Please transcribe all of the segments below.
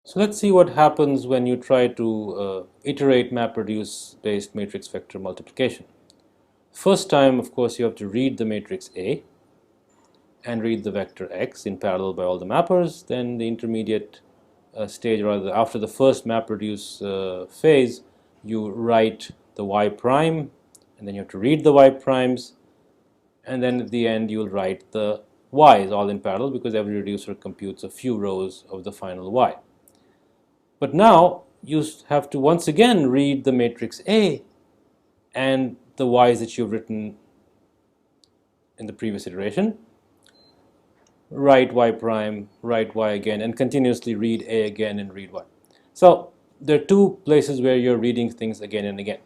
So let's see what happens when you try to iterate MapReduce based matrix vector multiplication. First time, of course, you have to read the matrix A and read the vector X in parallel by all the mappers. Then the intermediate stage, rather after the first MapReduce phase, you write the Y prime, and then you have to read the Y primes, and then at the end you'll write the Y's all in parallel because every reducer computes a few rows of the final Y. But now you have to once again read the matrix A and the Y's that you've written in the previous iteration, write Y prime, write Y again, and continuously read A again and read Y. So there are two places where you're reading things again and again.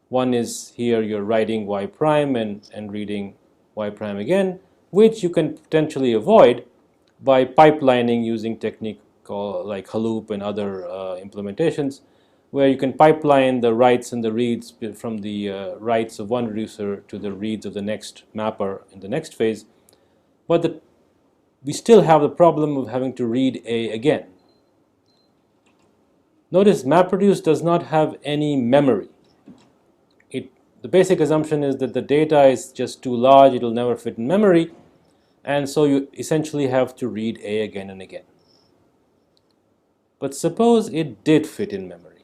One is here you're writing Y prime and reading Y prime again, which you can potentially avoid by pipelining using technique like Hadoop and other implementations, where you can pipeline the writes and the reads from the writes of one reducer to the reads of the next mapper in the next phase. But we still have the problem of having to read A again. Notice MapReduce does not have any memory. The basic assumption is that the data is just too large, it will never fit in memory, and so you essentially have to read A again and again. But suppose it did fit in memory.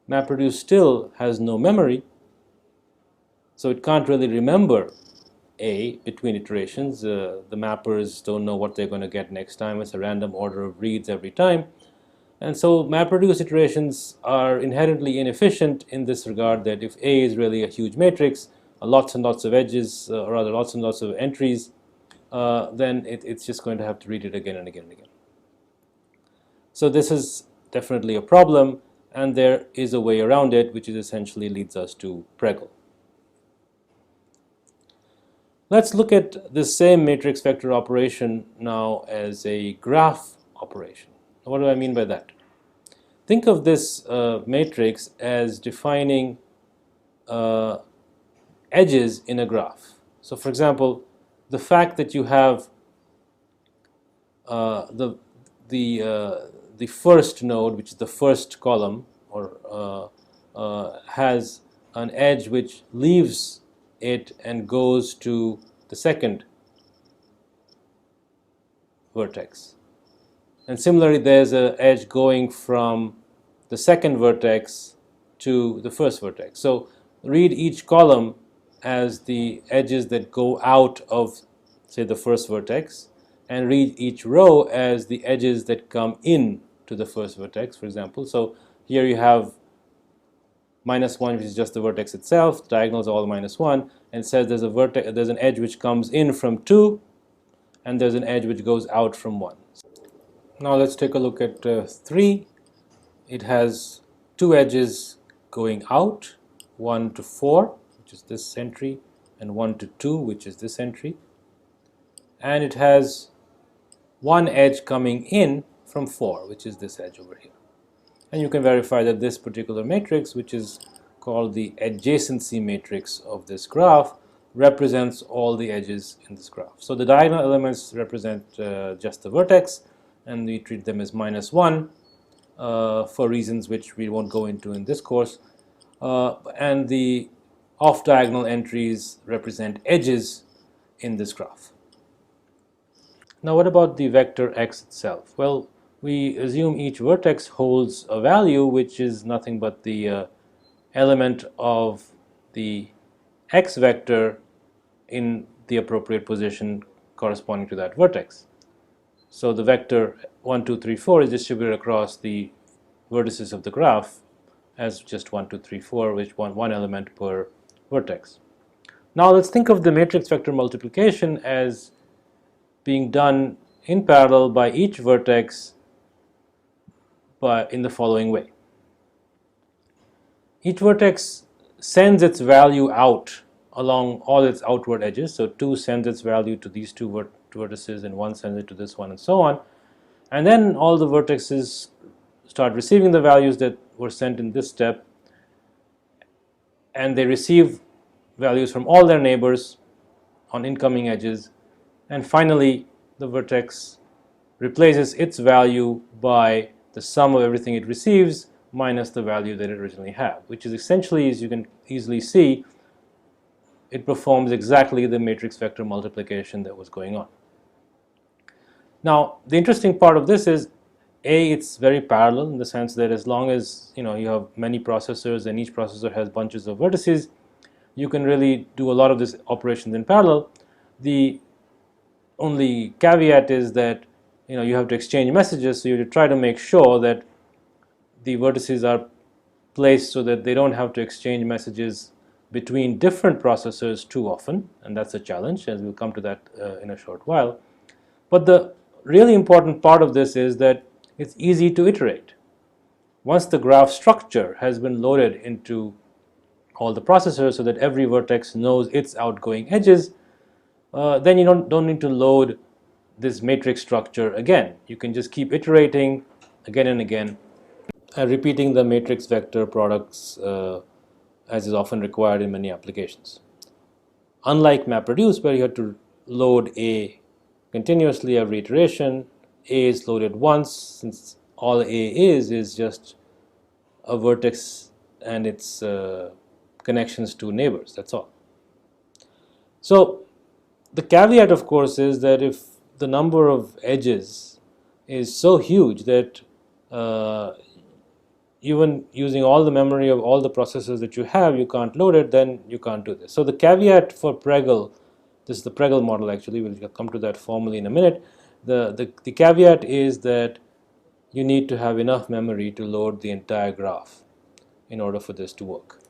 MapReduce still has no memory, so it can't really remember A between iterations. The mappers don't know what they're going to get next time. It's a random order of reads every time. And so MapReduce iterations are inherently inefficient in this regard, that if A is really a huge matrix, lots and lots of edges, or rather lots and lots of entries, then it's just going to have to read it again and again and again. So this is definitely a problem, and there is a way around it, which is essentially leads us to Pregel. Let's look at the same matrix vector operation now as a graph operation. What do I mean by that? Think of this matrix as defining edges in a graph. So for example, the fact that you have the first node, which is the first column, or has an edge which leaves it and goes to the second vertex. And similarly, there's an edge going from the second vertex to the first vertex. So read each column as the edges that go out of, say, the first vertex, and read each row as the edges that come in to the first vertex, for example. So here you have -1, which is just the vertex itself, diagonals all -1, and it says there's an edge which comes in from 2, and there's an edge which goes out from 1. Now let's take a look at 3. It has two edges going out, 1 to 4, which is this entry, and 1 to 2, which is this entry. And it has one edge coming in from 4, which is this edge over here. And you can verify that this particular matrix, which is called the adjacency matrix of this graph, represents all the edges in this graph. So the diagonal elements represent just the vertex, and we treat them as -1 for reasons which we won't go into in this course. And the off-diagonal entries represent edges in this graph. Now what about the vector x itself? Well, we assume each vertex holds a value which is nothing but the element of the x vector in the appropriate position corresponding to that vertex. So the vector 1, 2, 3, 4 is distributed across the vertices of the graph as just 1, 2, 3, 4, which one element per vertex. Now let's think of the matrix vector multiplication as being done in parallel by each vertex in the following way. Each vertex sends its value out along all its outward edges. So 2 sends its value to these two vertices, and 1 sends it to this one, and so on. And then all the vertices start receiving the values that were sent in this step, and they receive values from all their neighbors on incoming edges. And finally, the vertex replaces its value by the sum of everything it receives minus the value that it originally had, which is essentially, as you can easily see, it performs exactly the matrix vector multiplication that was going on. Now, the interesting part of this is, it's very parallel in the sense that as long as you have many processors and each processor has bunches of vertices, you can really do a lot of these operations in parallel. The only caveat is that you have to exchange messages, so you have to try to make sure that the vertices are placed so that they don't have to exchange messages between different processors too often, and that's a challenge, as we'll come to that in a short while. But the really important part of this is that it's easy to iterate. Once the graph structure has been loaded into all the processors so that every vertex knows its outgoing edges, then you don't need to load this matrix structure again. You can just keep iterating again and again, repeating the matrix vector products as is often required in many applications. Unlike MapReduce, where you have to load A continuously every iteration, A is loaded once, since all A is just a vertex and its connections to neighbors, that's all. So the caveat, of course, is that if the number of edges is so huge that even using all the memory of all the processors that you have, you can't load it, then you can't do this. So the caveat for Pregel, this is the Pregel model actually, we'll come to that formally in a minute. The caveat is that you need to have enough memory to load the entire graph in order for this to work.